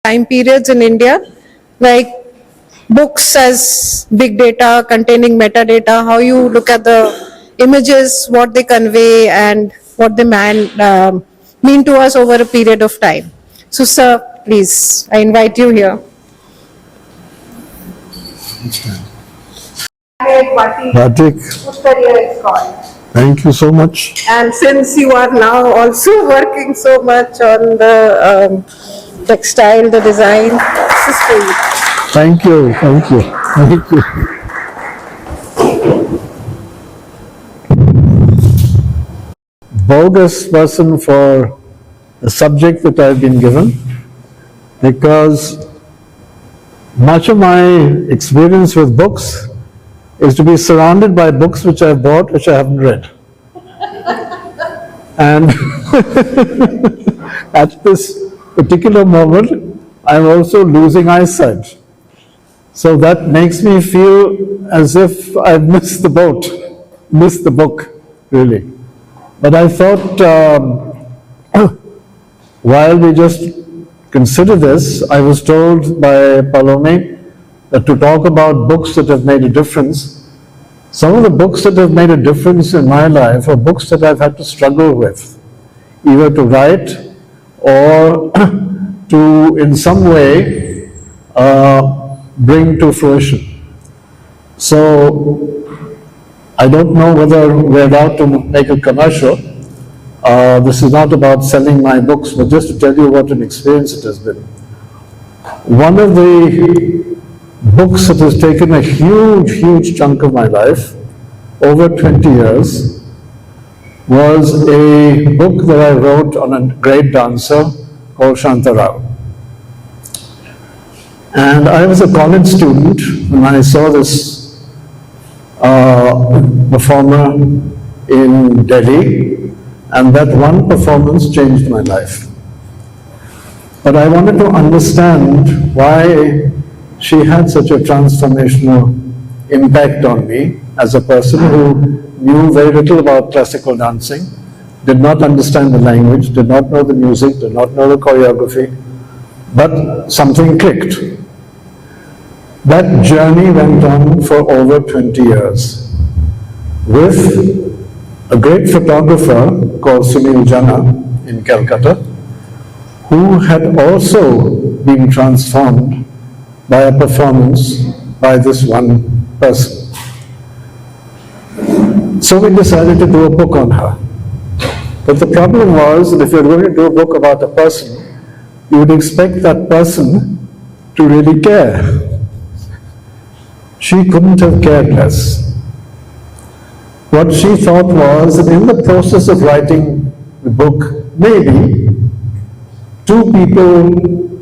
time periods in India, like books as big data containing metadata, how you look at the images, what they convey, and what they mean to us over a period of time. So, sir, please, I invite you here. Batik, thank you so much. And since you are now also working so much on the textile, the design, this is for you. Thank you, thank you, thank you. Bogus person for the subject that I've been given, because much of my experience with books is to be surrounded by books which I've bought, which I haven't read. And at this particular moment, I'm also losing eyesight. So that makes me feel as if I've missed the boat, missed the book, really. But I thought, while we just consider this, I was told by Palome that to talk about books that have made a difference. Some of the books that have made a difference in my life are books that I've had to struggle with, either to write or to, in some way, bring to fruition. So, I don't know whether we're about to make a commercial. This is not about selling my books, but just to tell you what an experience it has been. One of the books that has taken a huge chunk of my life, over 20 years, was a book that I wrote on a great dancer called Shantarao. And I was a college student when I saw this performer in Delhi, and that one performance changed my life. But I wanted to understand why she had such a transformational impact on me as a person who knew very little about classical dancing, did not understand the language, did not know the music, did not know the choreography, but something clicked. That journey went on for over 20 years with a great photographer called Sunil Jana in Calcutta, who had also been transformed by a performance by this one person. So we decided to do a book on her. But the problem was that if you're going to do a book about a person, you would expect that person to really care. She couldn't have cared less. What she thought was that in the process of writing the book, maybe two people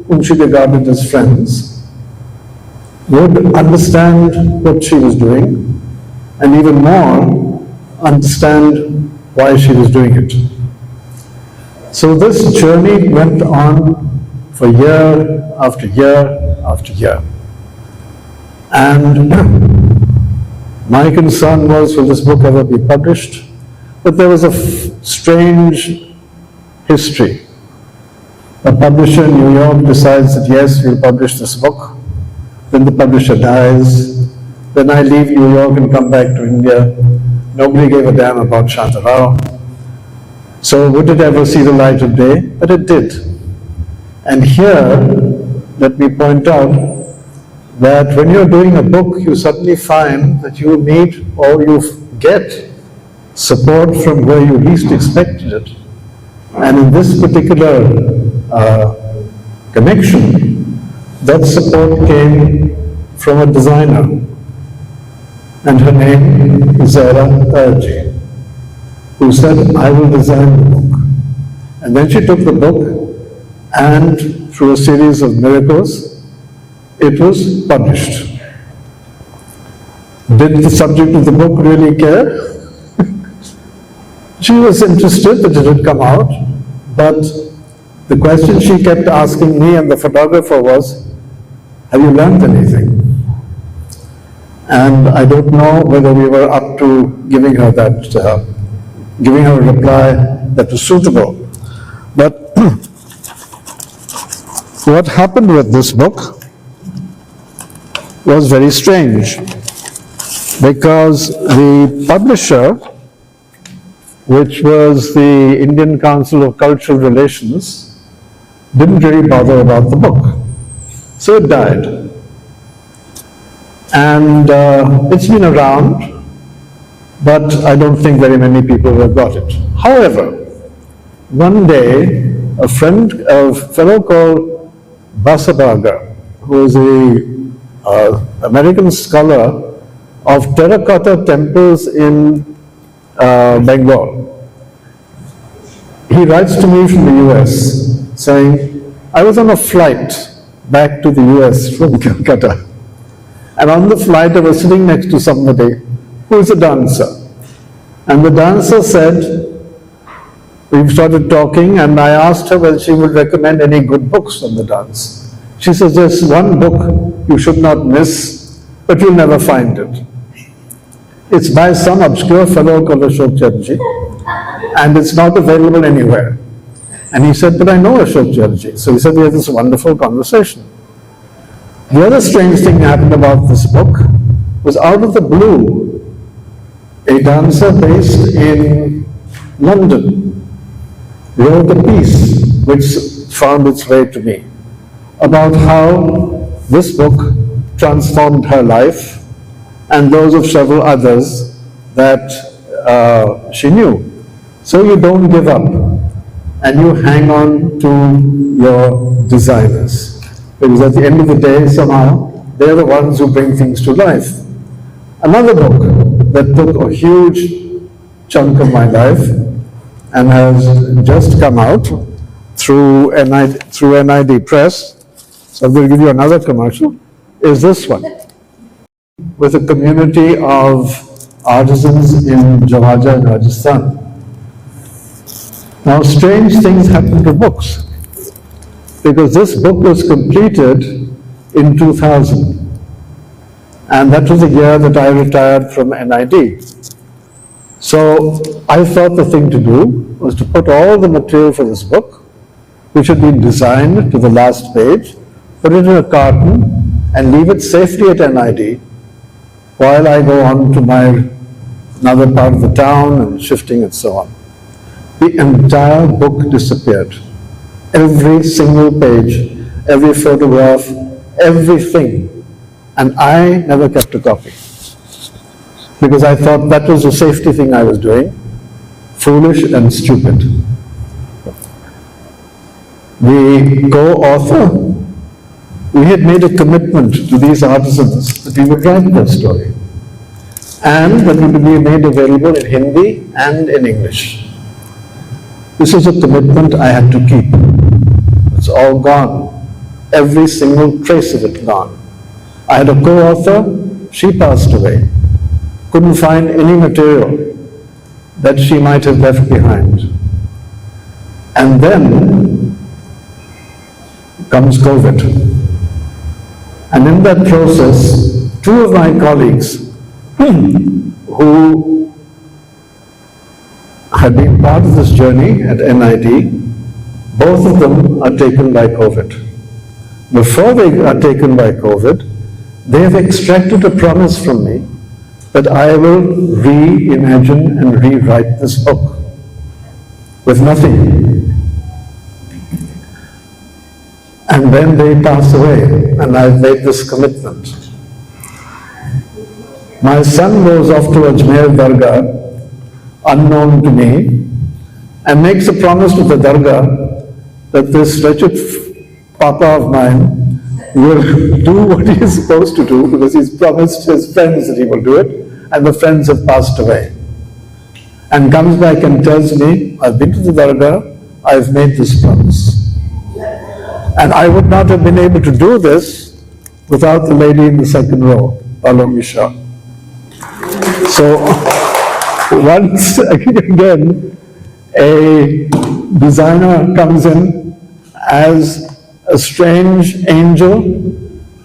whom she regarded as friends would understand what she was doing, and even more, understand why she was doing it. So this journey went on for year after year after year. And my concern was, will this book ever be published? But there was a strange history. A publisher in New York decides that yes, we'll publish this book. Then the publisher dies. Then I leave New York and come back to India. Nobody gave a damn about Shantarao. So would it ever see the light of day? But it did. And here, let me point out that when you're doing a book, you suddenly find that you need or you get support from where you least expected it. And in this particular connection, that support came from a designer, and her name is Ashoke Chatterjee, who said, I will design the book. And then she took the book, and through a series of miracles, it was published. Did the subject of the book really care? She was interested that it had come out, but the question she kept asking me and the photographer was, have you learned anything? And I don't know whether we were up to giving her that, giving her a reply that was suitable. But What happened with this book was very strange, because the publisher, which was the Indian Council of Cultural Relations, didn't really bother about the book. So it died. And it's been around, but I don't think very many people have got it. However, one day, a fellow called Basabaga, who is an American scholar of terracotta temples in Bengal, he writes to me from the US saying, I was on a flight back to the US from Calcutta, and on the flight I was sitting next to somebody who is a dancer. And the dancer said, we started talking, and I asked her whether she would recommend any good books on the dance. She says, there's one book you should not miss, but you'll never find it. It's by some obscure fellow called Ashoke Chatterjee, and it's not available anywhere. And he said, but I know Ashoke Chatterjee. So he said, we had this wonderful conversation. The other strange thing that happened about this book was, out of the blue, a dancer based in London wrote a piece which found its way to me about how this book transformed her life and those of several others that she knew. So you don't give up, and you hang on to your designers, because at the end of the day, somehow, they're the ones who bring things to life. Another book that took a huge chunk of my life and has just come out through NID Press, so I'm going to give you another commercial, is this one, with a community of artisans in Javaja in Rajasthan. Now, strange things happen to books, because this book was completed in 2000, and that was the year that I retired from NID. So I thought the thing to do was to put all the material for this book, which had been designed to the last page, put it in a carton, and leave it safely at NID while I go on to another part of the town and shifting and so on. The entire book disappeared. Every single page, every photograph, everything. And I never kept a copy, because I thought that was a safety thing I was doing, foolish and stupid. The co-author, we had made a commitment to these artisans that we would write their story, and that it would be made available in Hindi and in English. This is a commitment I had to keep. It's all gone. Every single trace of it gone. I had a co-author, she passed away. Couldn't find any material that she might have left behind. And then comes COVID. And in that process, two of my colleagues who had been part of this journey at NID, both of them are taken by COVID. Before they are taken by COVID, they have extracted a promise from me that I will reimagine and rewrite this book with nothing. And then they pass away, and I've made this commitment. My son goes off to Ajmer Dargah, unknown to me, and makes a promise to the Dargah that this wretched papa of mine will do what he is supposed to do, because he's promised his friends that he will do it, and the friends have passed away. And comes back and tells me, I've been to the Dargah, I've made this promise. And I would not have been able to do this without the lady in the second row, Palomi Shah. So once again, a designer comes in as a strange angel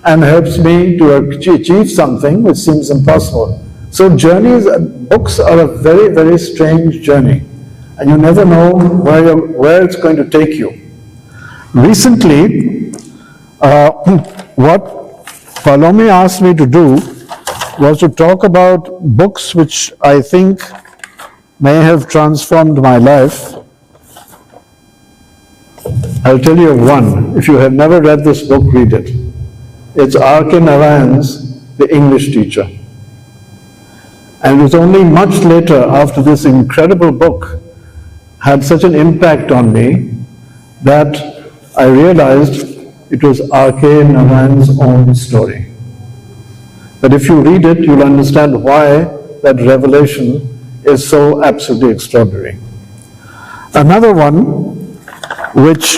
and helps me to achieve something which seems impossible. So journeys, books are a very, very strange journey, and you never know where it's going to take you. Recently, What Palomi asked me to do was to talk about books which I think may have transformed my life. I'll tell you of one. If you have never read this book, read it. It's R.K. Narayan's The English Teacher. And it was only much later, after this incredible book had such an impact on me, that I realized it was R.K. Narayan's own story. But if you read it, you'll understand why that revelation is so absolutely extraordinary. Another one, which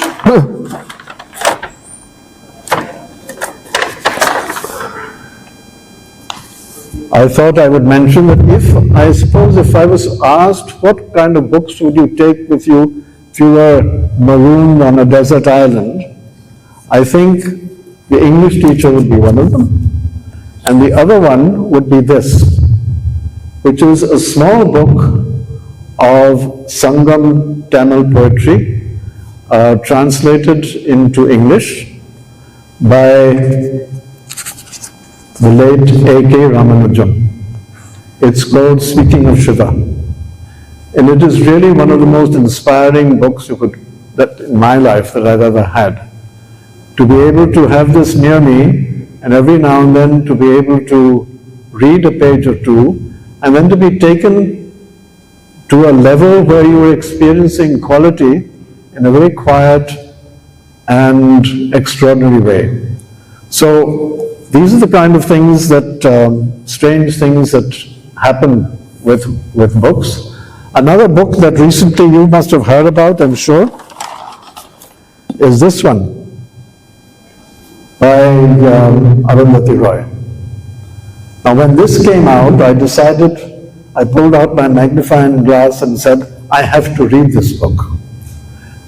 I thought I would mention, that if I was asked what kind of books would you take with you if you were marooned on a desert island, I think The English Teacher would be one of them. And the other one would be this, which is a small book of Sangam Tamil poetry, translated into English by the late A.K. Ramanujam. It's called Speaking of Shiva. And it is really one of the most inspiring books that in my life that I've ever had. To be able to have this near me, and every now and then to be able to read a page or two, and then to be taken to a level where you are experiencing quality in a very quiet and extraordinary way. So these are the kind of things that, strange things that happen with books. Another book that recently you must have heard about, I'm sure, is this one by Arundhati Roy. Now when this came out, I pulled out my magnifying glass and said, I have to read this book.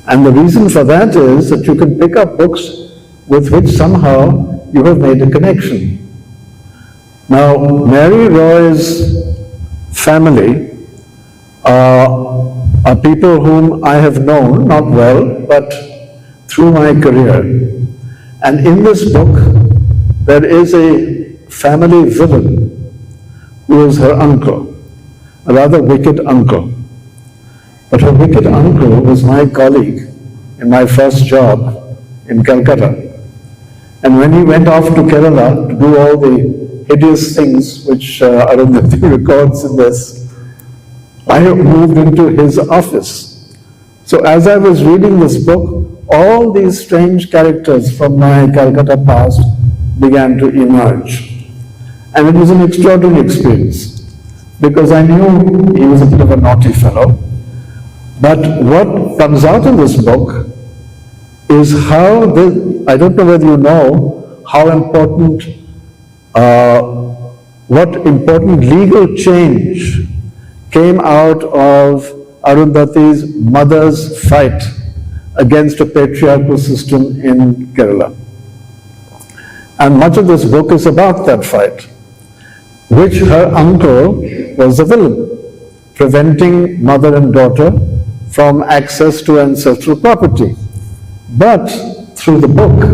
And the reason for that is that you can pick up books with which somehow you have made a connection. Now, Mary Roy's family are people whom I have known, not well, but through my career. And in this book, there is a family villain who is her uncle, a rather wicked uncle. But her wicked uncle was my colleague in my first job in Calcutta. And when he went off to Kerala to do all the hideous things which Arundhati records in this, I moved into his office. So as I was reading this book, all these strange characters from my Calcutta past began to emerge. And it was an extraordinary experience, because I knew he was a bit of a naughty fellow. But what comes out in this book is how I don't know whether you know how important, what important legal change came out of Arundhati's mother's fight against a patriarchal system in Kerala. And much of this book is about that fight, which her uncle was the villain, preventing mother and daughter from access to ancestral property. But through the book,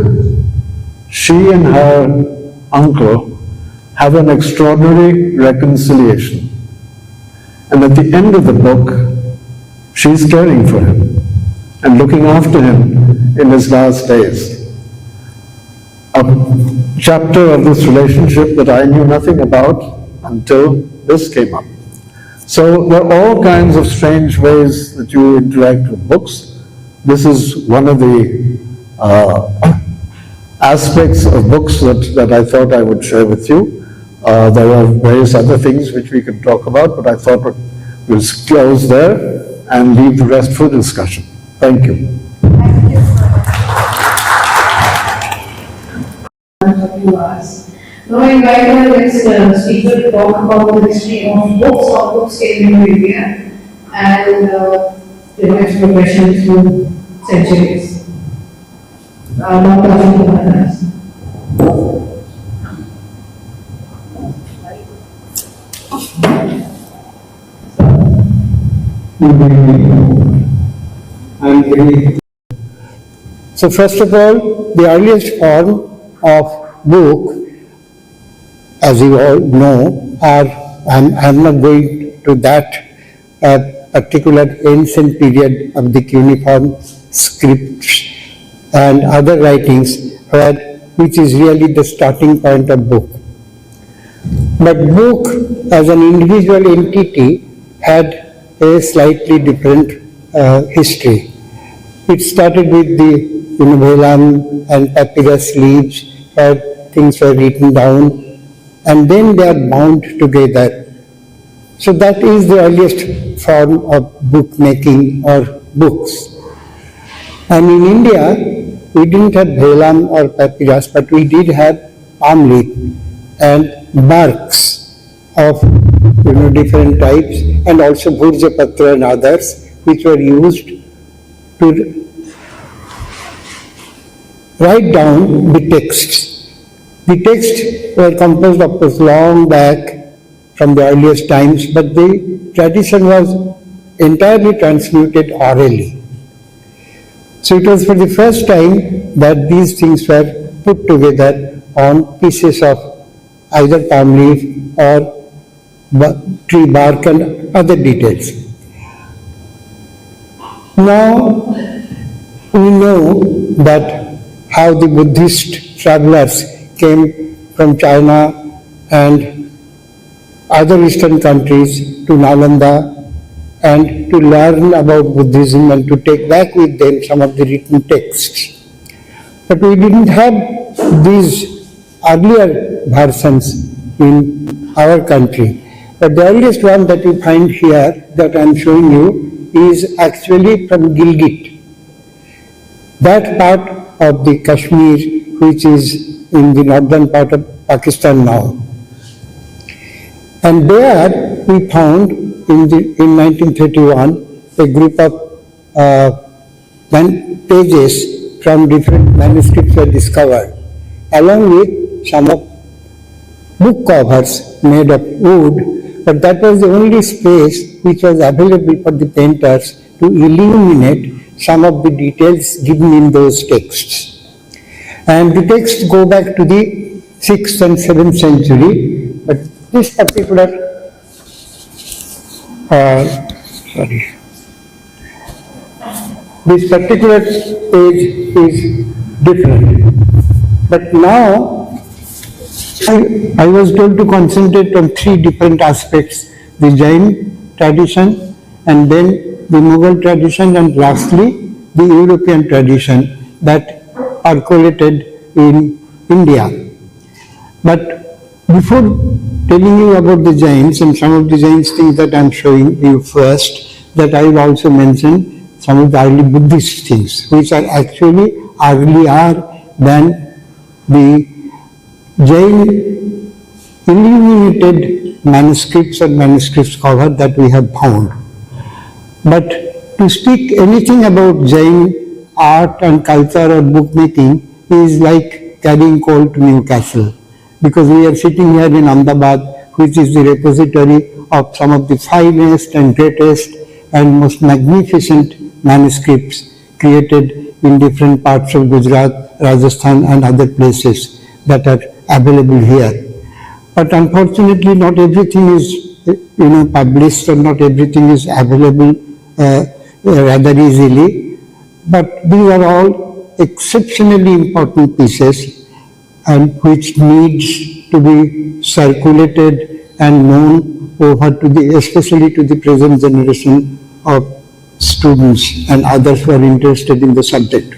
she and her uncle have an extraordinary reconciliation. And at the end of the book, she's caring for him and looking after him in his last days. A chapter of this relationship that I knew nothing about until this came up. So there are all kinds of strange ways that you interact with books. This is one of the aspects of books that I thought I would share with you. There are various other things which we can talk about, but I thought we'll close there and leave the rest for discussion. Thank you. Now I invite our next speaker to talk about the history of books, how books came into India, and its progression through centuries. Dr. Ashoke. So first of all, the earliest form of book, as you all know, I'm not going to that particular ancient period of the cuneiform scripts and other writings, which is really the starting point of book. But book as an individual entity had a slightly different history. It started with the vellum and papyrus leaves where things were written down, and then they are bound together. So that is the earliest form of bookmaking or books. And in India, we didn't have vellum or papyrus, but we did have palm leaf and barks of different types, and also bhurjapatra and others, which were used to write down the texts. The texts were composed, of course, long back from the earliest times, but the tradition was entirely transmuted orally. So it was for the first time that these things were put together on pieces of either palm leaf or tree bark and other details. Now we know that how the Buddhist travelers came from China and other Eastern countries to Nalanda and to learn about Buddhism and to take back with them some of the written texts. But we didn't have these earlier versions in our country. But the earliest one that you find here that I am showing you is actually from Gilgit. That part of the Kashmir which is in the northern part of Pakistan now. And there we found in 1931 a group of pages from different manuscripts were discovered, along with some of book covers made of wood, but that was the only space which was available for the painters to illuminate some of the details given in those texts. And the texts go back to the 6th and 7th century, but this particular this particular page is different. But now I was told to concentrate on three different aspects: the Jain tradition, and then the Mughal tradition, and lastly the European tradition that percolated in India. But before telling you about the Jains and some of the Jains things that I am showing you first, that I will also mention some of the early Buddhist things, which are actually earlier than the Jain illuminated manuscripts and manuscripts cover that we have found. But to speak anything about Jain art and culture or bookmaking is like carrying coal to Newcastle, because we are sitting here in Ahmedabad, which is the repository of some of the finest and greatest and most magnificent manuscripts created in different parts of Gujarat, Rajasthan and other places that are available here. But unfortunately not everything is published, or not everything is available rather easily. But these are all exceptionally important pieces and which needs to be circulated and known over to especially to the present generation of students and others who are interested in the subject.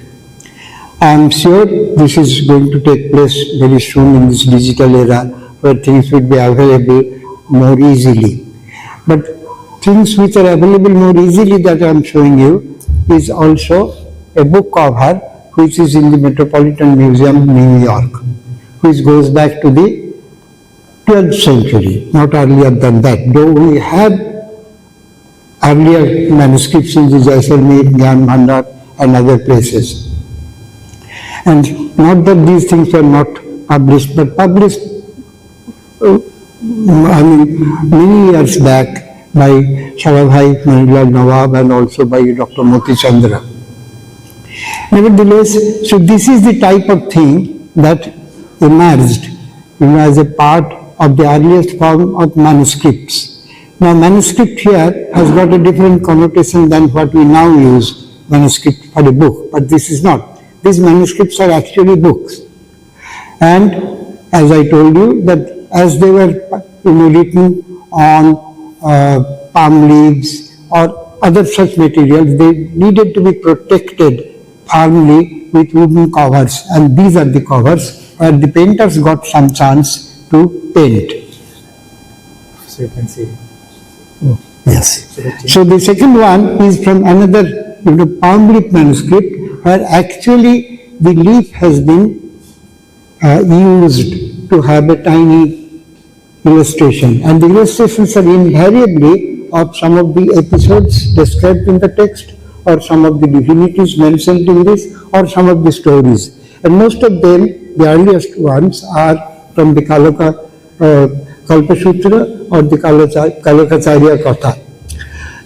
I am sure this is going to take place very soon in this digital era where things will be available more easily. But things which are available more easily that I am showing you is also a book cover which is in the Metropolitan Museum, New York, which goes back to the 12th century, not earlier than that, though we have earlier manuscripts in the Jaisalmer, Gyan Bhandar and other places. And not that these things were not published, but published many years back by Sarabhai Manilal Nawab and also by Dr. Moti Chandra. Nevertheless, so this is the type of thing that emerged, as a part of the earliest form of manuscripts. Now, manuscript here has got a different connotation than what we now use, manuscript for a book, but this is not. These manuscripts are actually books. And as I told you, that as they were written on palm leaves or other such materials, they needed to be protected firmly with wooden covers, and these are the covers where the painters got some chance to paint. So you can see. Yes. So the second one is from another palm leaf manuscript, where actually the leaf has been used to have a tiny illustration, and the illustrations are invariably of some of the episodes described in the text, or some of the divinities mentioned in this, or some of the stories. And most of them, the earliest ones, are from the Kalpasutra or the Kalakacharya Katha.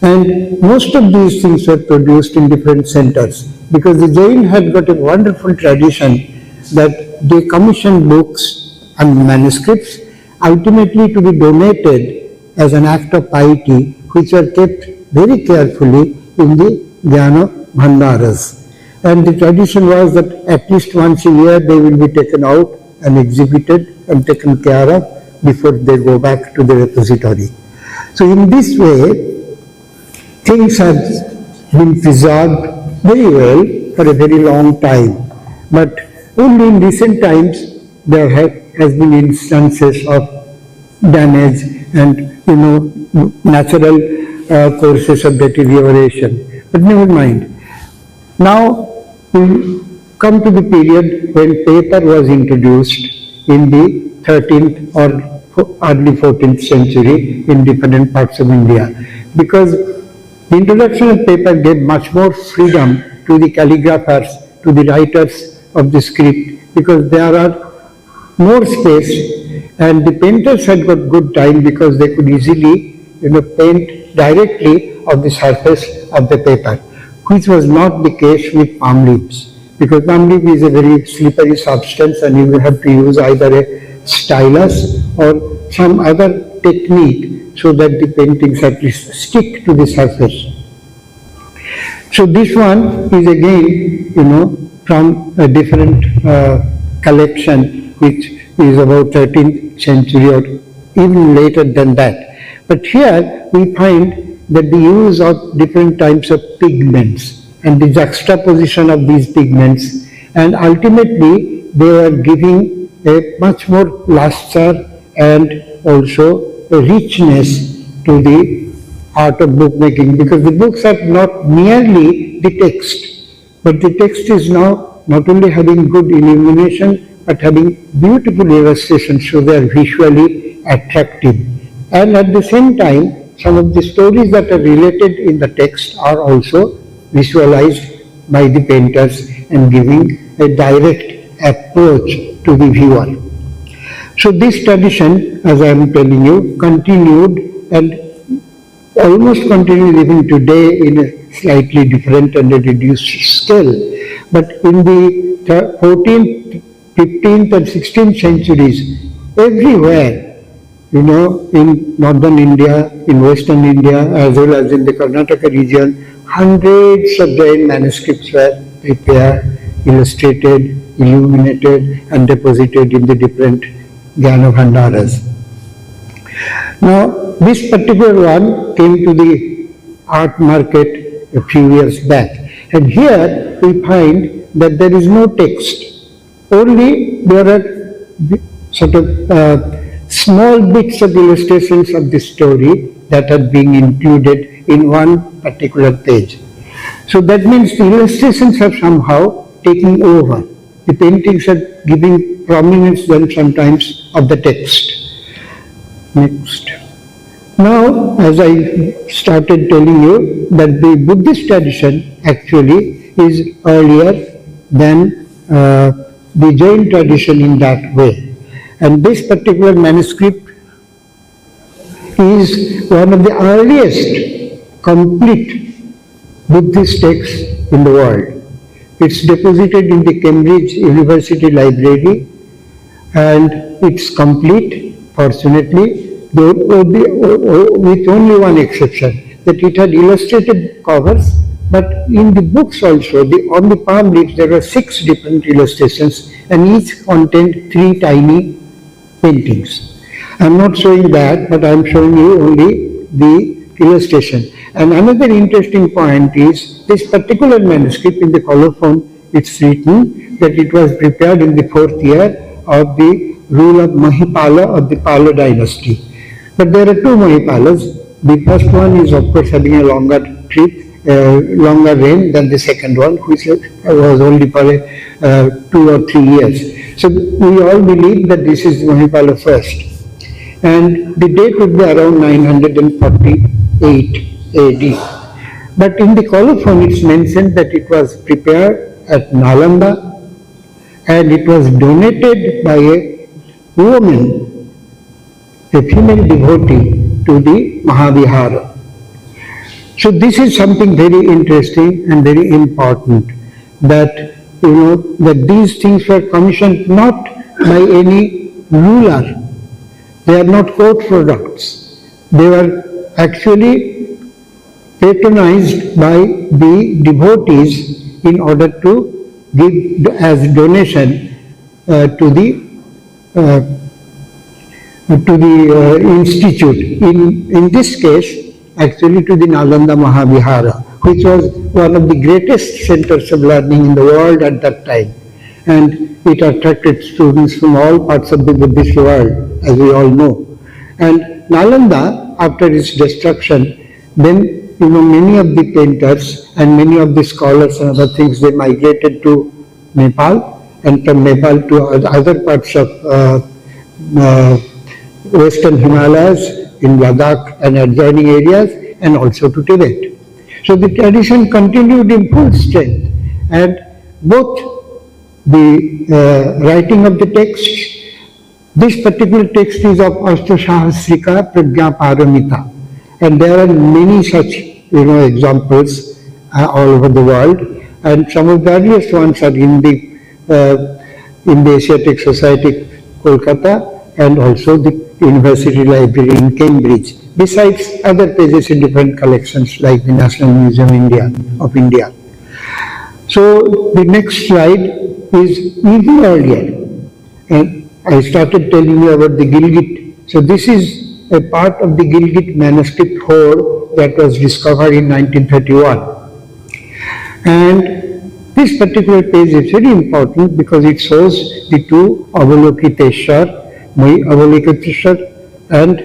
And most of these things were produced in different centers, because the Jain had got a wonderful tradition that they commissioned books and manuscripts ultimately to be donated as an act of piety, which were kept very carefully in the Jnana Bhandaras. And the tradition was that at least once a year they will be taken out and exhibited and taken care of before they go back to the repository. So in this way, things have been preserved very well for a very long time. But only in recent times there has been instances of damage and natural courses of deterioration. But never mind. Now we come to the period when paper was introduced in the 13th or early 14th century in different parts of India, because the introduction of paper gave much more freedom to the calligraphers, to the writers of the script, because there are more space, and the painters had got good time because they could easily paint directly on the surface of the paper, which was not the case with palm leaves, because palm leaf is a very slippery substance and you will have to use either a stylus or some other technique so that the paintings at least stick to the surface. So this one is again, from a different collection, which is about 13th century or even later than that. But here we find that the use of different types of pigments and the juxtaposition of these pigments, and ultimately they are giving a much more luster and also a richness to the art of bookmaking, because the books are not merely the text, but the text is now not only having good illumination but having beautiful illustrations, so they are visually attractive. And at the same time, some of the stories that are related in the text are also visualized by the painters and giving a direct approach to the viewer. So this tradition, as I am telling you, continued and almost continues even today in a slightly different and a reduced scale. But in the 14th, 15th and 16th centuries, everywhere, in northern India, in western India, as well as in the Karnataka region, hundreds of Jain manuscripts were prepared, illustrated, illuminated, and deposited in the different Jnana Bhandaras. Now, this particular one came to the art market a few years back, and here we find that there is no text. Only there are sort of small bits of illustrations of the story that are being included in one particular page. So that means the illustrations are somehow taking over. The paintings are giving prominence then sometimes of the text. Next. Now, as I started telling you, that the Buddhist tradition actually is earlier than the Jain tradition in that way. And this particular manuscript is one of the earliest complete Buddhist texts in the world. It's deposited in the Cambridge University Library, and it's complete, fortunately, with only one exception, that it had illustrated covers, but in the books also, on the palm leaves, there were 6 different illustrations, and each contained 3 tiny paintings. I'm not showing that, but I'm showing you only the illustration. And another interesting point is this particular manuscript in the colophon, it's written that it was prepared in the 4th year of the rule of Mahipala of the Pala dynasty. But there are 2 Mahipalas. The first one is of course having a longer longer reign than the second one, which was only for 2 or 3 years. So we all believe that this is Mahipala first. And the date would be around 948 AD. But in the colophon it's mentioned that it was prepared at Nalanda and it was donated by a woman, a female devotee, to the Mahavihara. So this is something very interesting and very important, that that these things were commissioned not by any ruler. They are not court products. They were actually patronized by the devotees in order to give as donation to the institute. In this case, actually to the Nalanda Mahavihara, which was one of the greatest centers of learning in the world at that time. And it attracted students from all parts of the Buddhist world, as we all know. And Nalanda, after its destruction, then many of the painters and many of the scholars and other things, they migrated to Nepal, and from Nepal to other parts of Western Himalayas, in Ladakh and adjoining areas, and also to Tibet. So the tradition continued in full strength, and both the writing of the text, this particular text is of Ashtashahasrika Prajna Paramita, and there are many such examples all over the world, and some of the earliest ones are in the Asiatic Society, Kolkata, and also the University Library in Cambridge, besides other pages in different collections like the National Museum of India. So the next slide is even earlier, and I started telling you about the Gilgit. So this is a part of the Gilgit manuscript hoard that was discovered in 1931. And this particular page is very important because it shows the 2 Avalokiteshwar, Avalokiteshwar and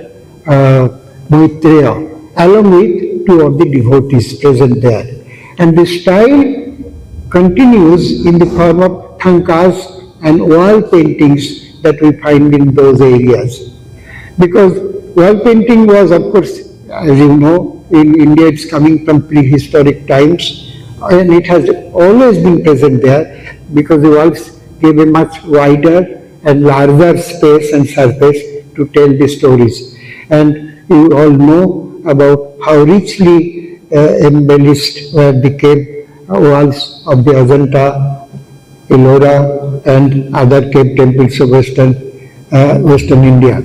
Maitreya, along with 2 of the devotees present there. And the style continues in the form of thankas and wall paintings that we find in those areas. Because wall painting was, of course, as you know, in India it's coming from prehistoric times, and it has always been present there because the walls gave a much wider and larger space and surface to tell the stories. And you all know about how richly embellished were the cave walls of the Ajanta, Ellora, and other cave temples of Western India.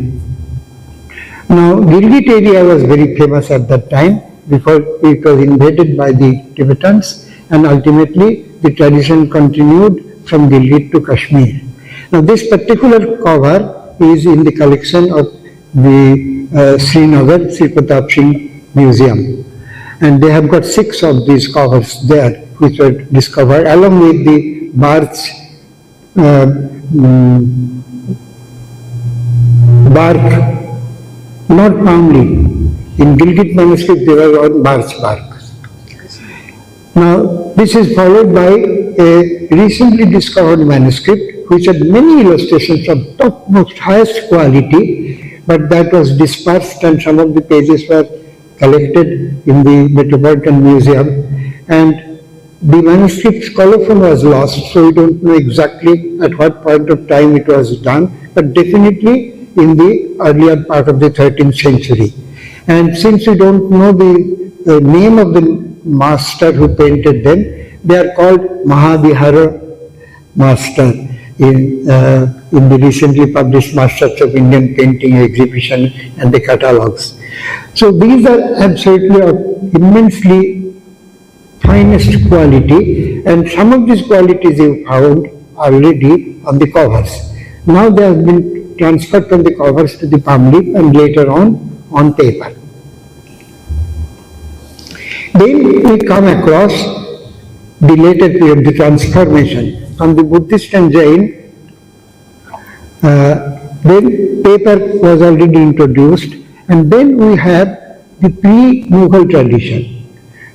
Now, Gilgit area was very famous at that time because it was invaded by the Tibetans, and ultimately the tradition continued from Gilgit to Kashmir. Now this particular cover is in the collection of the Srinagar Sri Pratap Singh Museum, and they have got 6 of these covers there which were discovered along with the bark, not palm leaf. In Gilgit manuscript they were on bark. Now this is followed by a recently discovered manuscript which had many illustrations of topmost, highest quality, but that was dispersed and some of the pages were collected in the Metropolitan Museum, and the manuscript's colophon was lost, so we don't know exactly at what point of time it was done, but definitely in the earlier part of the 13th century. And since we don't know the name of the master who painted them, They are called Mahavihara Master in the recently published Masters of Indian Painting exhibition and the catalogs. So these are absolutely of immensely finest quality, and some of these qualities you found already on the covers. Now they have been transferred from the covers to the palm leaf and later on paper. Then we come across the later period, the transformation from the Buddhist and Jain. Then paper was already introduced, and then we have the pre-Mughal tradition.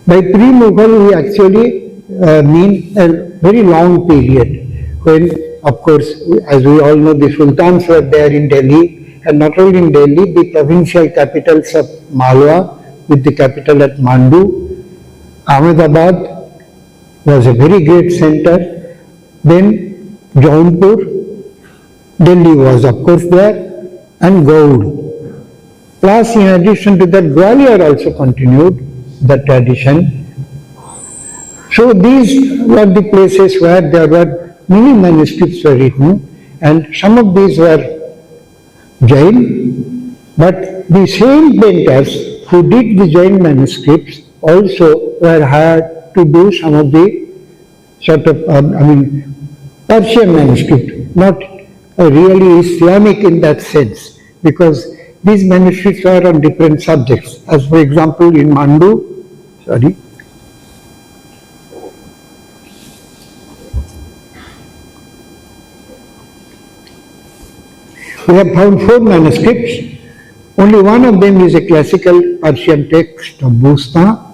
By pre-Mughal, we actually mean a very long period when, of course, as we all know, the sultans were there in Delhi, and not only in Delhi, the provincial capitals of Malwa with the capital at Mandu. Ahmedabad was a very great center. Then Jaunpur, Delhi was of course there, and Gaud. Plus, in addition to that, Gwalior also continued the tradition. So these were the places where there were many manuscripts were written, and some of these were Jain, but the same painters who did the Jain manuscripts also were hired to do some of the sort of, Persian manuscript, not really Islamic in that sense, because these manuscripts were on different subjects. As for example, in Mandu, we have found 4 manuscripts. Only one of them is a classical Persian text of Busta,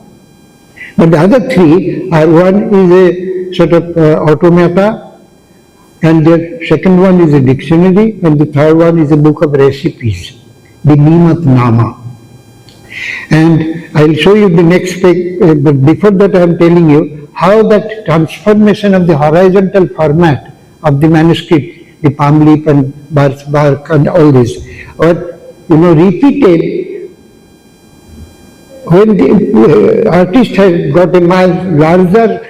but the other 3 are, one is a sort of automata, and the second one is a dictionary, and the third one is a book of recipes, the Nimat Nama. And I'll show you the next page, but before that I am telling you how that transformation of the horizontal format of the manuscript, the palm leaf and bark and all this, or repeated when the artist has got a much larger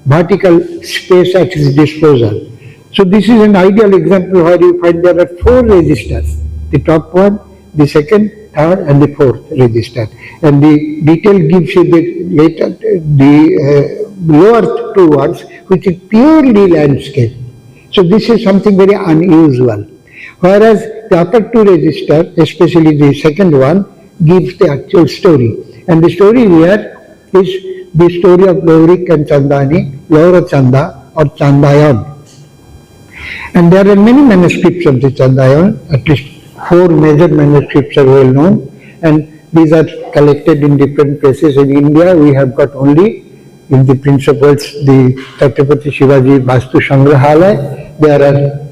vertical space at his disposal. So this is an ideal example where you find there are 4 registers, the top one, the second, third and the 4th register. And the detail gives you the lower 2 ones, which is purely landscape. So this is something very unusual. Whereas the upper 2 register, especially the second one, gives the actual story. And the story here is the story of Laurik and Chandani, Laura Chanda or Chandayan. And there are many manuscripts of the Chandayan, at least 4 major manuscripts are well known, and these are collected in different places. In India, we have got only in the Prince of Wales, the Chhatrapati Shivaji Vastu Sangrahalaya. There are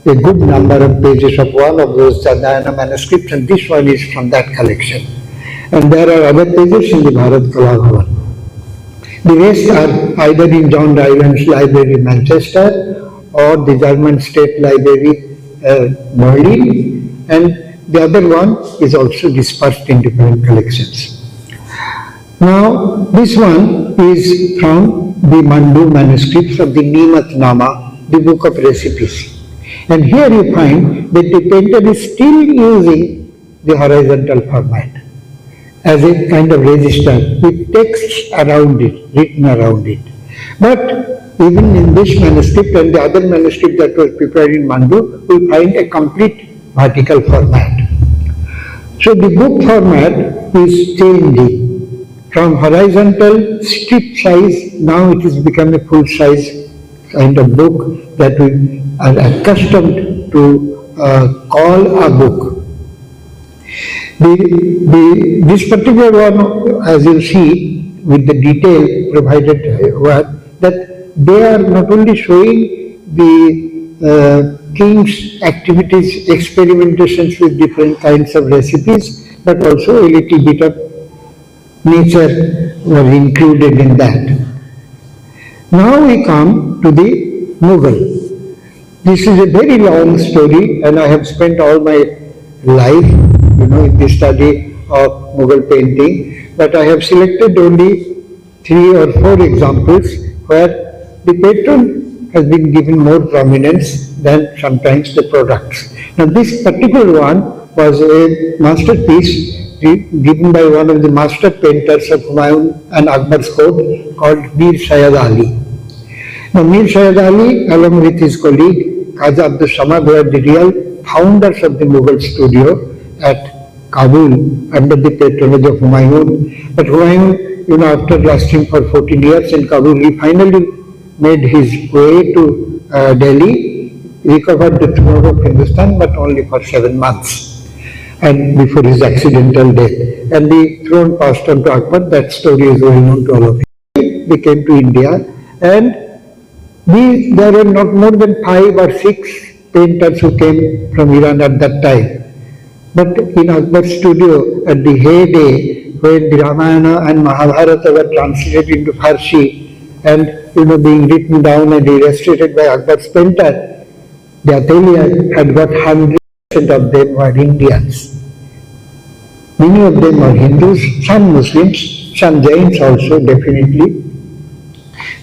a good number of pages of one of those Chandayana manuscripts, and this one is from that collection. And there are other pages in the Bharat Kala Bhavan. The rest are either in John Ryland's library, Manchester, or the German State Library, Berlin, and the other one is also dispersed in different collections. Now, this one is from the Mandu manuscripts of the Nimat Nama, the book of recipes. And here you find that the painter is still using the horizontal format as a kind of register with texts around it, written around it. But even in this manuscript and the other manuscript that was prepared in Mandu, we find a complete vertical format. So the book format is changing from horizontal strip size, now it has become a full size kind of book that we are accustomed to call a book. This particular one, as you see, with the detail provided, that they are not only showing the king's activities, experimentations with different kinds of recipes, but also a little bit of nature was included in that. Now we come to the Mughal. This is a very long story, and I have spent all my life, in the study of Mughal painting, but I have selected only 3 or 4 examples where the patron has been given more prominence than sometimes the products. Now this particular one was a masterpiece given by one of the master painters of Humayun and Akbar's court called Mir Syed Ali. Now Mir Syed Ali, along with his colleague Khaja Abdul Samad, were the real founders of the Mughal studio at Kabul under the patronage of Humayun. But Humayun, after lasting for 14 years in Kabul, he finally made his way to Delhi, recovered the throne of Hindustan, but only for 7 months, and before his accidental death. And the throne passed on to Akbar. That story is well known to all of you. They came to India, and there were not more than 5 or 6 painters who came from Iran at that time. But in Akbar's studio, at the heyday, when the Ramayana and Mahabharata were translated into Farsi and being written down and illustrated by Akbar's painter, the atelier had got 100% of them were Indians. Many of them were Hindus, some Muslims, some Jains also, definitely,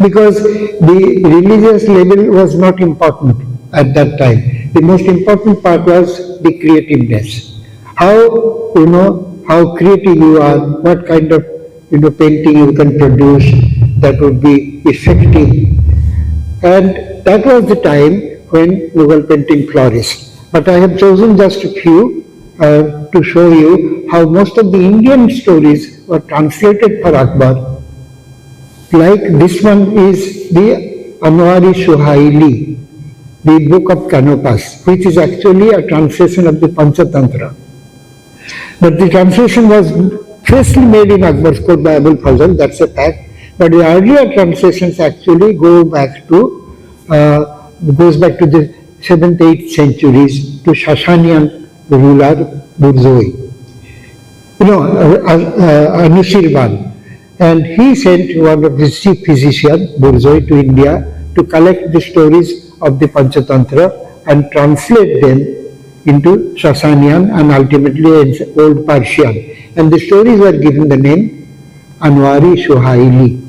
because the religious level was not important at that time. The most important part was the creativeness. How creative you are, what kind of painting you can produce that would be effective. And that was the time when Mughal painting flourished. But I have chosen just a few to show you how most of the Indian stories were translated for Akbar. Like this one is the Anwari Suhaili, the Book of Canopas, which is actually a translation of the Panchatantra. But the translation was firstly made in Akbar's court by Abul Fazl, that's a fact. But the earlier translations actually goes back to the 7th, 8th centuries to Sasanian ruler Burzoi. Anushirvan. And he sent one of his chief physicians, Burzoi, to India to collect the stories of the Panchatantra and translate them into Sasanian and ultimately Old Persian. And the stories were given the name Anwari Suhaili.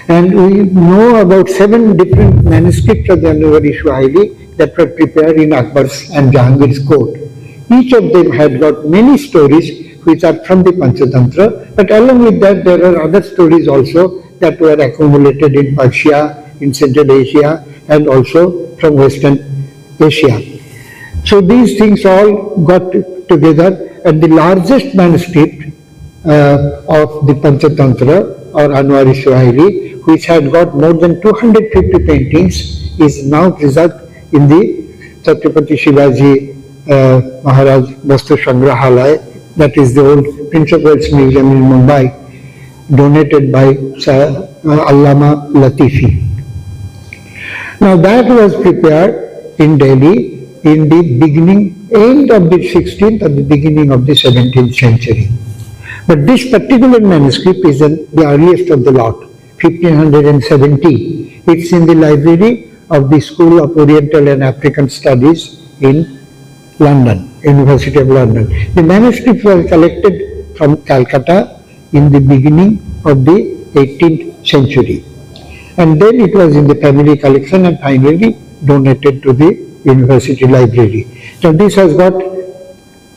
And we know about 7 different manuscripts of the Anwari Suhaili that were prepared in Akbar's and Jahangir's court. Each of them had got many stories which are from the Panchatantra, but along with that there are other stories also that were accumulated in Persia, in Central Asia, and also from Western Asia. So these things all got together, and the largest manuscript of the Panchatantra or Anwari Suhaili, which had got more than 250 paintings, is now preserved in the Chhatrapati Shivaji Maharaj Vastu Sangrahalaya, that is the old Prince of Wales Museum in Mumbai, donated by Allama Latifi. Now that was prepared in Delhi in the end of the 16th or the beginning of the 17th century. But this particular manuscript is the earliest of the lot, 1570. It's in the library of the School of Oriental and African Studies in London, University of London. The manuscript was collected from Calcutta in the beginning of the 18th century. And then it was in the family collection and finally donated to the university library. Now this has got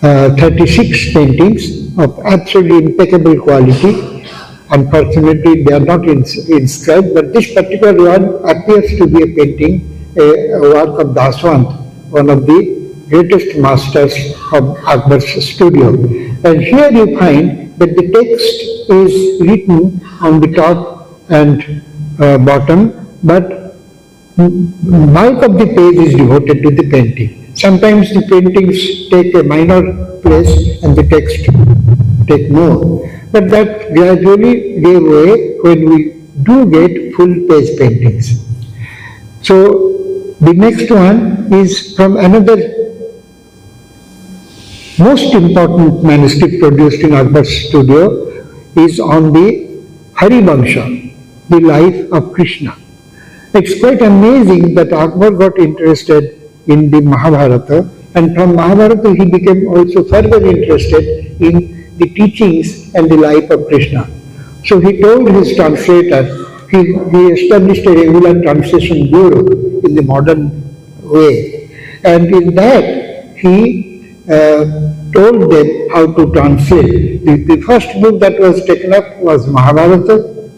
36 paintings of absolutely impeccable quality. Unfortunately, they are not inscribed, but this particular one appears to be a painting, a work of Daswant, one of the greatest masters of Akbar's studio. And here you find that the text is written on the top and bottom, but bulk of the page is devoted to the painting. Sometimes the paintings take a minor place and the text take more. But that gradually gave way when we do get full page paintings. So the next one is from another most important manuscript produced in Akbar's studio, is on the Harivansha, the life of Krishna. It's quite amazing that Akbar got interested in the Mahabharata, and from Mahabharata he became also further interested in the teachings and the life of Krishna. So he told his translator, he established a regular translation bureau in the modern way. And in that, he told them how to translate. The first book that was taken up was Mahabharata.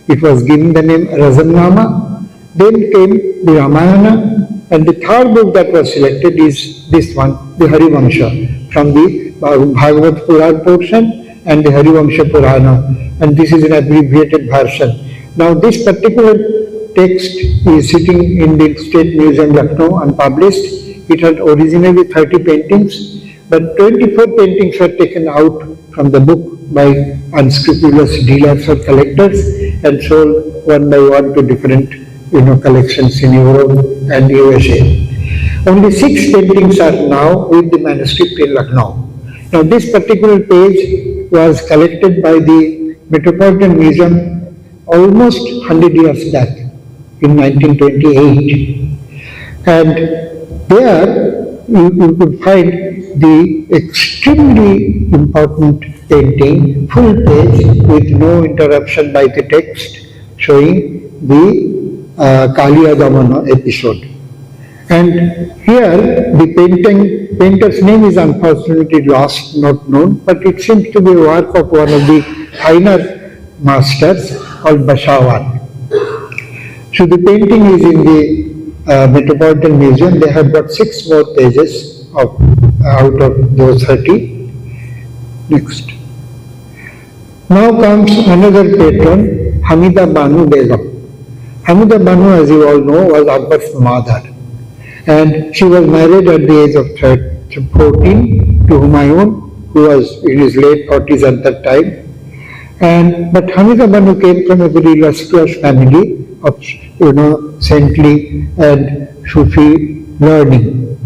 It was given the name Razamnama. Then came the Ramayana. And the third book that was selected is this one, the Harivamsha, from the Bhagavad Puran portion and the Harivamsha Purana. And this is an abbreviated version. Now this particular text is sitting in the State Museum, Lucknow, unpublished. It had originally 30 paintings, but 24 paintings were taken out from the book by unscrupulous dealers or collectors and sold one by one to different collections in Europe and USA. Only 6 paintings are now with the manuscript in Lucknow. Now this particular page was collected by the Metropolitan Museum almost 100 years back in 1928. And there you could find the extremely important painting, full page with no interruption by the text, showing the Kaliya Damana episode. And here the painter's name is unfortunately lost, not known, but it seems to be a work of one of the finer masters called Bashawan. So the painting is in the Metropolitan Museum. They have got 6 more pages out of those 30. Next. Now comes another patron, Hamida Banu Begum. Hamida Banu, as you all know, was Akbar's mother. And she was married at the age of 14 to Humayun, who was in his late 40s at that time. But Hamida Banu came from a very illustrious family of, saintly and Sufi learning.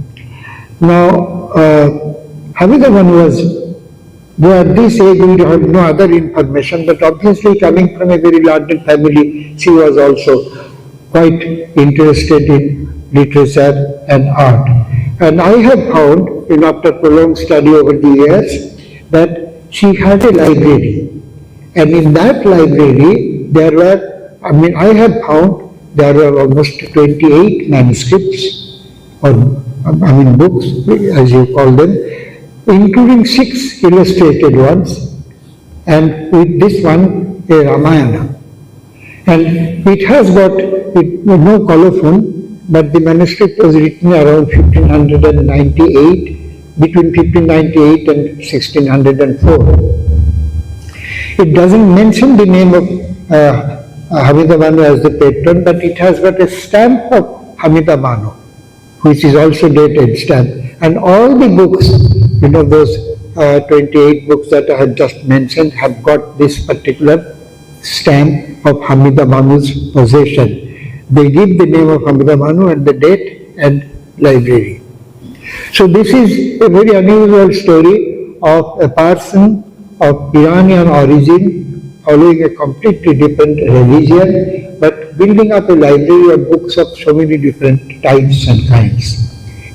Now, Hamida Banu was, though at this age we have no other information, but obviously coming from a very learned family, she was also quite interested in literature and art. And I have found, after prolonged study over the years, that she had a library. And in that library, there were, I have found there were almost 28 manuscripts, or books, as you call them, including 6 illustrated ones, and with this one, a Ramayana. And it has got no colophon, but the manuscript was written around 1598, between 1598 and 1604. It doesn't mention the name of Hamida Banu as the patron, but it has got a stamp of Hamida Banu, which is also dated stamp. And all the books, those 28 books that I had just mentioned, have got this particular stamp of Hamida Banu's possession. They give the name of Hamida Banu and the date and library. So this is a very unusual story of a person of Iranian origin following a completely different religion, but building up a library of books of so many different types and kinds,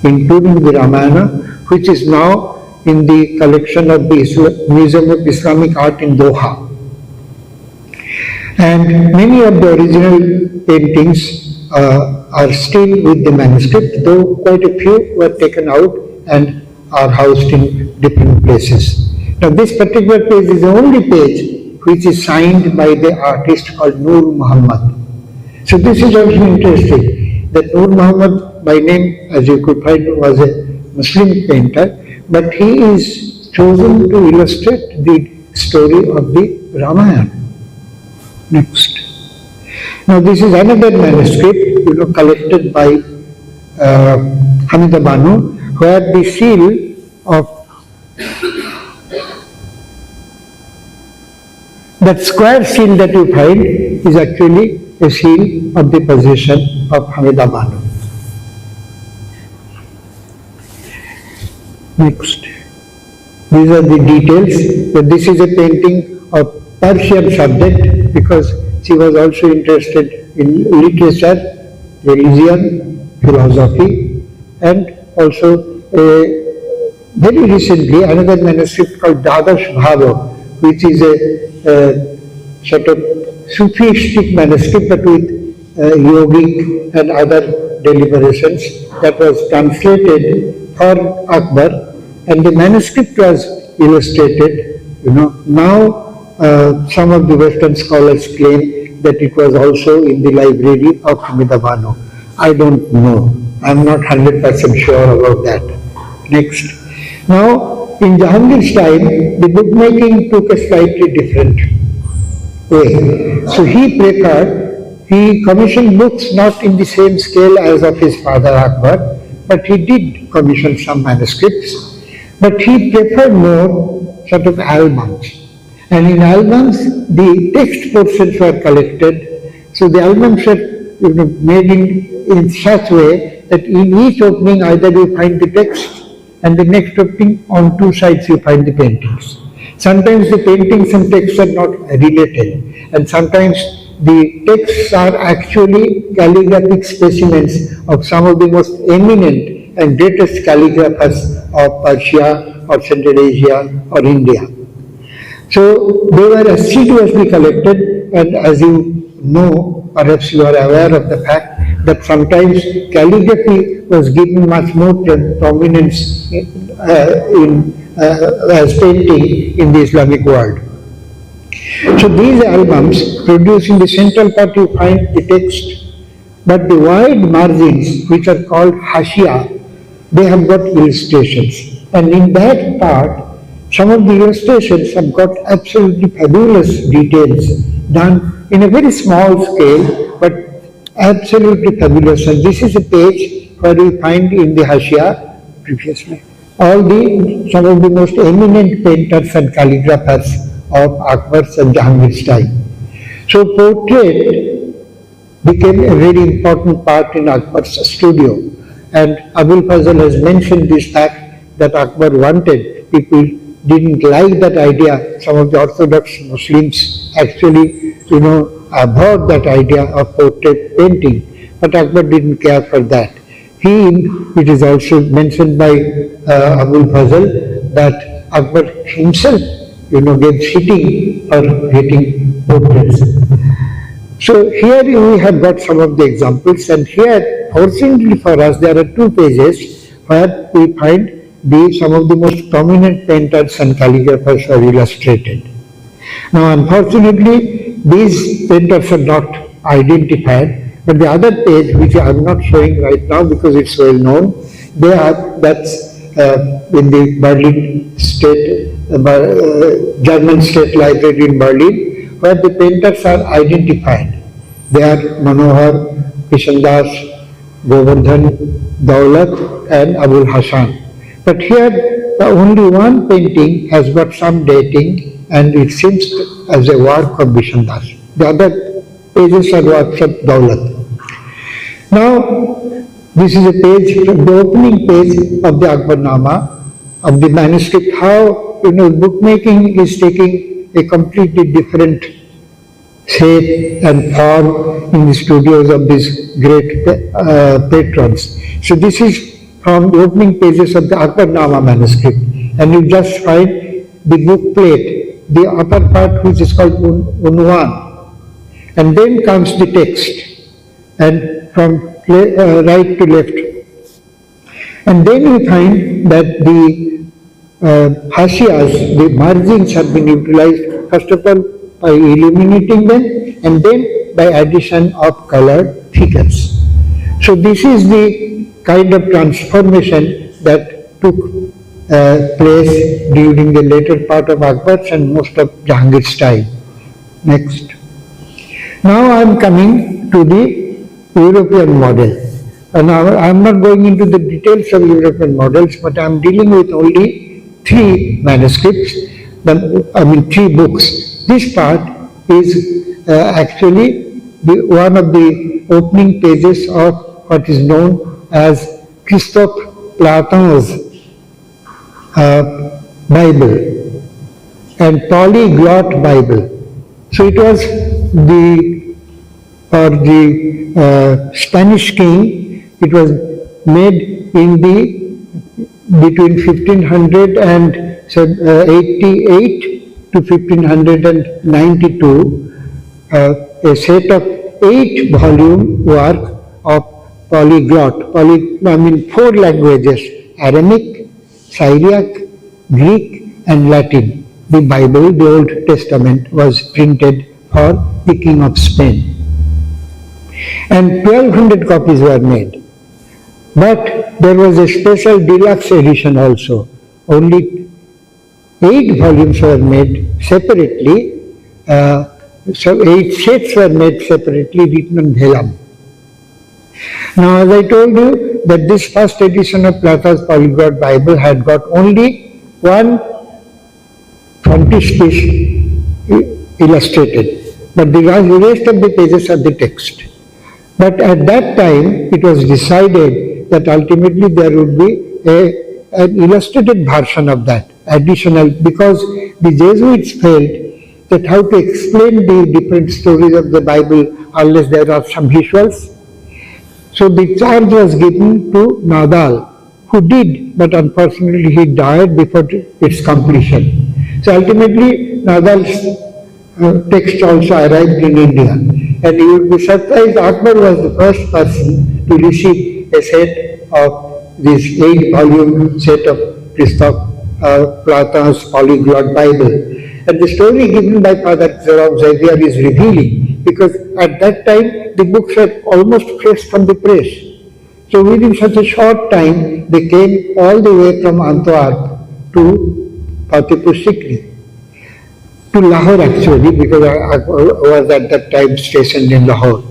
including the Ramayana, which is now in the collection of the Museum of Islamic Art in Doha. And many of the original paintings are still with the manuscript, though quite a few were taken out and are housed in different places. Now this particular page is the only page which is signed by the artist called Nur Muhammad. So this is also interesting, that Nur Muhammad by name, as you could find, was a Muslim painter, but he is chosen to illustrate the story of the Ramayana. Next. Now this is another manuscript, collected by Hamida Banu, where the seal of that square seal that you find is actually a seal of the possession of Hamida Banu. Next. These are the details, but this is a painting of Persian subject, because she was also interested in literature, religion, philosophy, and also very recently another manuscript called Dadash Bhava, which is a sort of Sufistic manuscript, but with yogic and other deliberations, that was translated for Akbar, and the manuscript was illustrated. Now some of the Western scholars claim that it was also in the library of Ahmedabad. I don't know. I'm not 100% sure about that. Next. Now, in Jahangir's time, the bookmaking took a slightly different way. So he commissioned books not in the same scale as of his father Akbar, but he did commission some manuscripts, but he preferred more sort of albums. And in albums, the text portions were collected, so the albums were made in such way that in each opening either you find the text and the next opening on two sides you find the paintings. Sometimes the paintings and texts are not related, and sometimes the texts are actually calligraphic specimens of some of the most eminent and greatest calligraphers of Persia or Central Asia or India. So they were assiduously collected, and as you know, perhaps you are aware of the fact that sometimes calligraphy was given much more prominence as painting in the Islamic world. So these albums produce in the central part you find the text, but the wide margins, which are called hashia, they have got illustrations. And in that part, some of the illustrations have got absolutely fabulous details done in a very small scale, but absolutely fabulous. And this is a page where we find in the hashia previously some of the most eminent painters and calligraphers of Akbar's and Jahangir's time. So portrait became a very important part in Akbar's studio, and Abul Fazl has mentioned this fact that Akbar wanted, people didn't like that idea. Some of the Orthodox Muslims actually, abhorred that idea of portrait painting, but Akbar didn't care for that. It is also mentioned by Abul Fazl that Akbar himself, gave sitting for getting portraits. So here we have got some of the examples, and here, fortunately for us, there are two pages where we find some of the most prominent painters and calligraphers are illustrated. Now, unfortunately, these painters are not identified, but the other page, which I am not showing right now because it's well known, that's in the Berlin State, German State Library in Berlin, where the painters are identified. They are Manohar, Kishandas, Govardhan, Daulat, and Abul Hasan. But here, only one painting has got some dating, and it seems as a work of Bishandas. The other pages are works of Daulat. Now, this is a page, the opening page of the Akbarnama, of the manuscript, how bookmaking is taking a completely different shape and form in the studios of these great patrons. So this is from the opening pages of the Akbarnama manuscript, and you just find the book plate, the upper part which is called Unwan, and then comes the text, and from right to left. And then we find that the hashiyas, the margins have been utilized, first of all by illuminating them, and then by addition of colored figures. So this is the kind of transformation that took place during the later part of Akbar's and most of Jahangir's time. Next. Now I am coming to the European model. And I am not going into the details of European models, but I am dealing with only three manuscripts, three books. This part is actually one of the opening pages of what is known as Christophe Platon's Bible and Polyglot Bible. So it was the Spanish king. It was made in between 1588 to 1592 a set of 8-volume work of polyglot, four languages: Aramaic, Syriac, Greek and Latin. The Bible, the Old Testament, was printed for the King of Spain. And 1200 copies were made. But there was a special deluxe edition also. Only 8 volumes were made separately, so 8 sets were made separately, written on vellum. Now, as I told you, that this first edition of Platha's Polyglot Bible had got only one frontispiece illustrated, but the rest of the pages are the text. But at that time, it was decided that ultimately there would be an illustrated version of that, additional, because the Jesuits felt that how to explain the different stories of the Bible unless there are some visuals. So the charge was given to Nadal, who did, but unfortunately he died before its completion. So ultimately Nadal's text also arrived in India. And you would be surprised, Akbar was the first person to receive a set of this 8-volume set of Platha's Polyglot Bible. And the story given by Father Jerome Xavier is revealing, because at that time the books were almost fresh from the press. So within such a short time, they came all the way from Antwerp to Fatehpur Sikri, to Lahore actually, because I was at that time stationed in Lahore.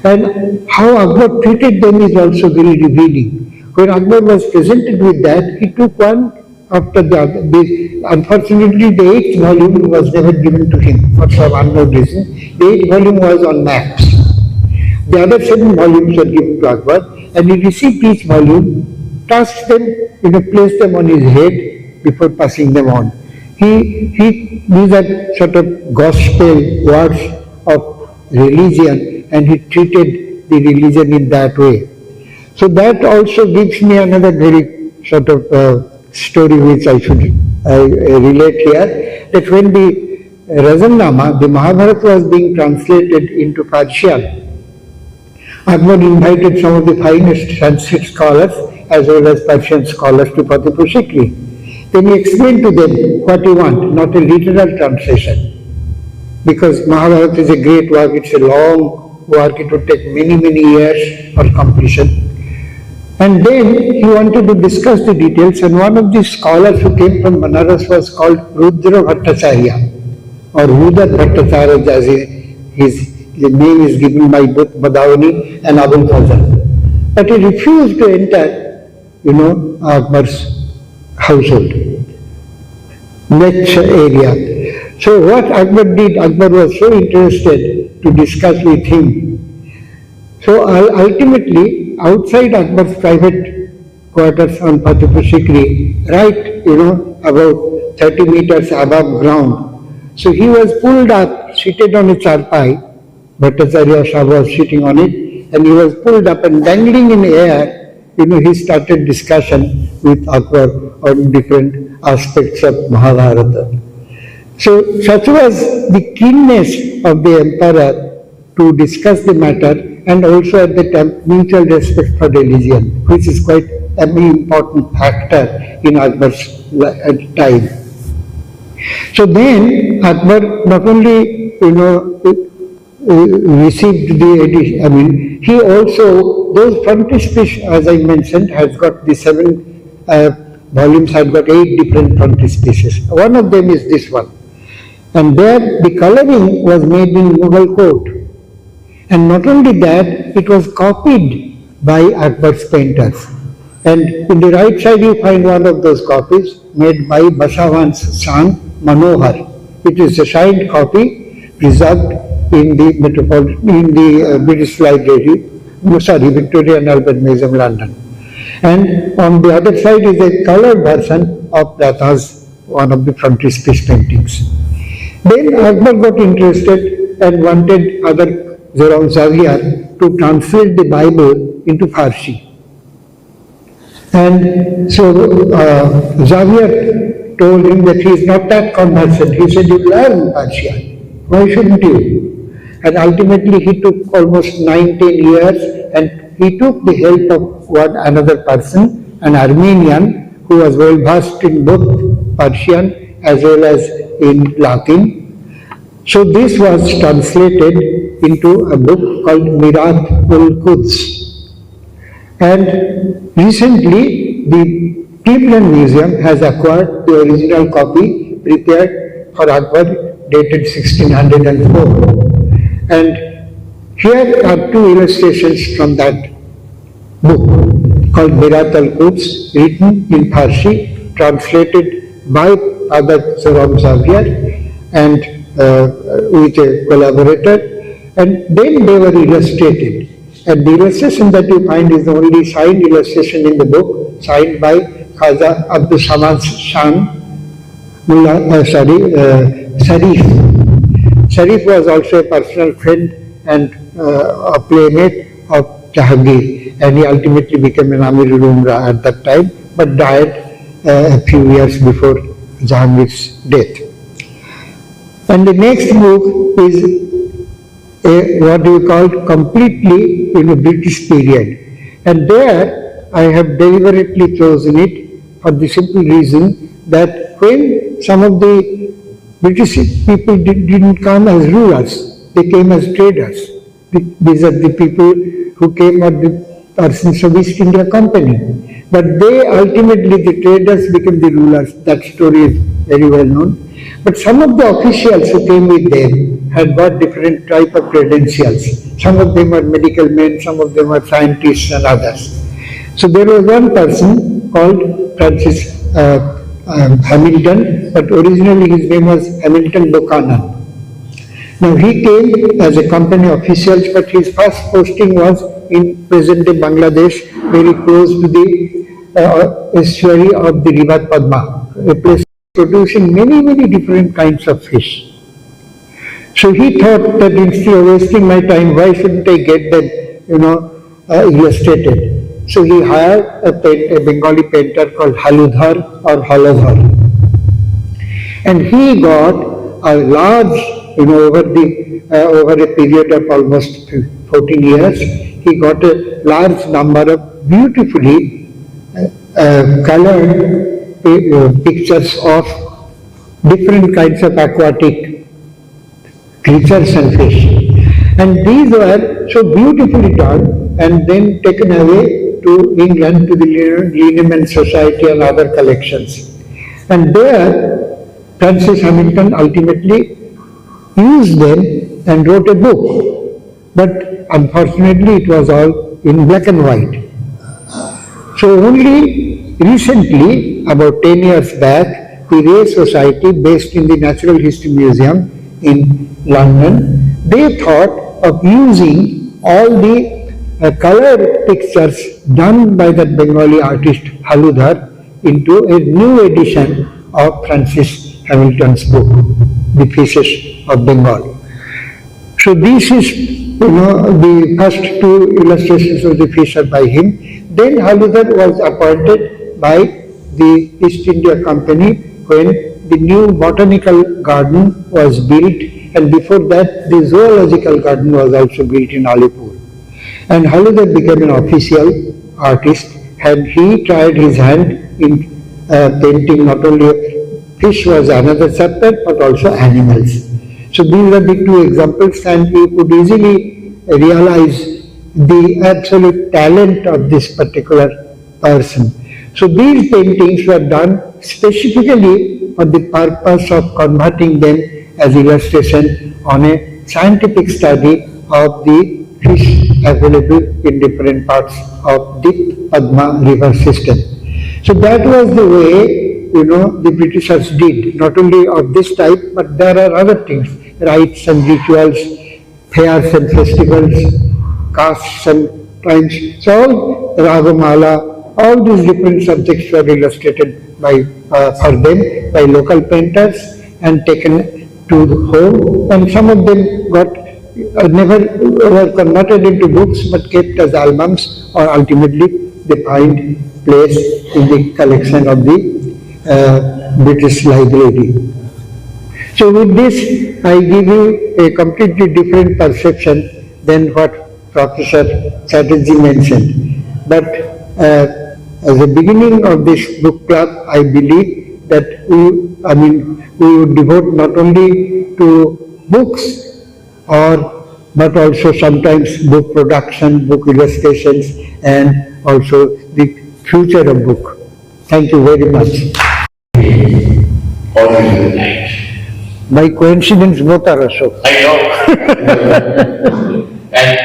And how Akbar treated them is also very revealing. When Akbar was presented with that, he took one after the other. Unfortunately, the 8th volume was never given to him for some unknown reason. The 8th volume was on maps. The other 7 volumes were given to Akbar, and he received each volume, touched them, placed them on his head before passing them on. These are sort of gospel words of religion, and he treated the religion in that way. So that also gives me another very sort of story which I should relate here, that when the Razamnama, the Mahabharata, was being translated into Persian, Akbar invited some of the finest Sanskrit scholars as well as Persian scholars to Fatehpur Sikri. Then he explained to them what he want, not a literal translation. Because Mahabharata is a great work, it's a long work, it would take many, many years for completion. And then he wanted to discuss the details, and one of the scholars who came from Banaras was called Rudra Bhattacharya, or Rudra Bhattacharya, as his name is given by both Badawani and Abul Fazl. But he refused to enter, Akbar's household, lecture area. So what Akbar did, Akbar was so interested to discuss with him. So ultimately, outside Akbar's private quarters on Fatehpur Sikri, right, about 30 meters above ground. So he was pulled up, seated on a charpai, Bhattacharya Shah was sitting on it, and he was pulled up and dangling in the air, he started discussion with Akbar on different aspects of Mahabharata. So such was the keenness of the emperor to discuss the matter, and also at the time mutual respect for religion, which is quite an important factor in Akbar's time. So then Akbar not only received the edition, he also, those frontispiece, as I mentioned, has got the 7 volumes, had got 8 different frontispieces. One of them is this one. And there the coloring was made in Mughal court. And not only that, it was copied by Akbar's painters. And in the right side you find one of those copies made by Basavan's son Manohar. It is a signed copy preserved in the British Library, Victoria and Albert Museum, London. And on the other side is a colored version of Platha's, one of the frontispiece paintings. Then Akbar got interested and wanted Father Jerome Xavier to translate the Bible into Farsi. And so Xavier told him that he is not that conversant. He said, you learn Persian. Why shouldn't you? And ultimately he took almost 9-10 years, and he took the help of one another person, an Armenian, who was well versed in both Persian as well as in Latin. So this was translated into a book called Mirat-ul-Quds. And recently the Cleveland Museum has acquired the original copy prepared for Akbar, dated 1604. And here are two illustrations from that book called Mirat al-Quds, written in Farsi, translated by Father Jerome Xavier and with a collaborator, and then they were illustrated. And the illustration that you find is the only signed illustration in the book, signed by Khaja Abdul Samad's son, Sharif. Sharif was also a personal friend and a playmate of Jahangir, and he ultimately became an Amirul Umrah at that time, but died a few years before Jahangir's death. And the next book is what we call completely in a British period. And there I have deliberately chosen it for the simple reason that when some of the British people didn't come as rulers, they came as traders. These are the people who came at the persons of East India Company. But they ultimately, the traders became the rulers. That story is very well known. But some of the officials who came with them had got different type of credentials. Some of them were medical men, some of them were scientists and others. So there was one person called Francis Hamilton, but originally his name was Hamilton Buchanan. Now he came as a company official, but his first posting was in present-day Bangladesh, very close to the estuary of the river Padma, a place producing many different kinds of fish. So he thought that instead of wasting my time, why shouldn't I get them, illustrated? So he hired a Bengali painter called Haludhar or Halodhar. And he got a large, over a period of almost 14 years, he got a large number of beautifully colored pictures of different kinds of aquatic creatures and fish. And these were so beautifully done and then taken away to England to the Linneman Society and other collections. And there, Francis Hamilton ultimately used them and wrote a book. But unfortunately, it was all in black and white. So only recently, about 10 years back, the Ray Society, based in the Natural History Museum in London, they thought of using all the colored pictures done by that Bengali artist Haludhar into a new edition of Francis Hamilton's book, The Fishes of Bengal. So this is, the first two illustrations of the fish are by him. Then Haludhar was appointed by the East India Company when the new botanical garden was built, and before that the zoological garden was also built in Alipur. And Haludhar became an official artist, and he tried his hand in painting not only fish was another chapter, but also animals. So these are the two examples, and you could easily realize the absolute talent of this particular person. So these paintings were done specifically for the purpose of converting them as illustration on a scientific study of the fish available in different parts of the Padma river system. So that was the way, the Britishers did, not only of this type, but there are other things, rites and rituals, fairs and festivals, castes and times. So all Ragamala, all these different subjects were illustrated for them by local painters and taken to home, and some of them got never were converted into books but kept as albums, or ultimately they find place in the collection of the British Library. So with this, I give you a completely different perception than what Professor Chatterjee mentioned. But as a beginning of this book club, I believe that we would devote not only to books but also sometimes book production, book illustrations, and also the future of book. Thank you very much. Always night. By coincidence, both are Asok. I know. And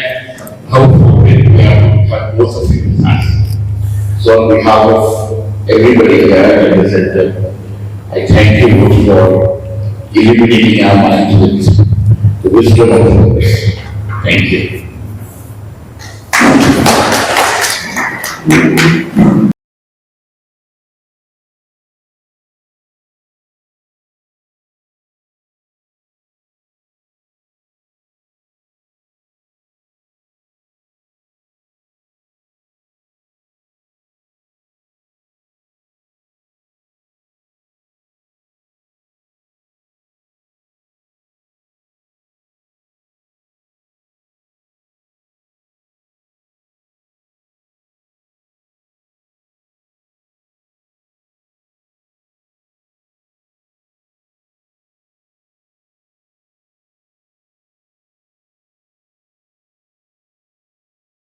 how fortunate we are for both of you. So on behalf of everybody here in the center, I thank you both for illuminating our minds with the wisdom of books. Thank you.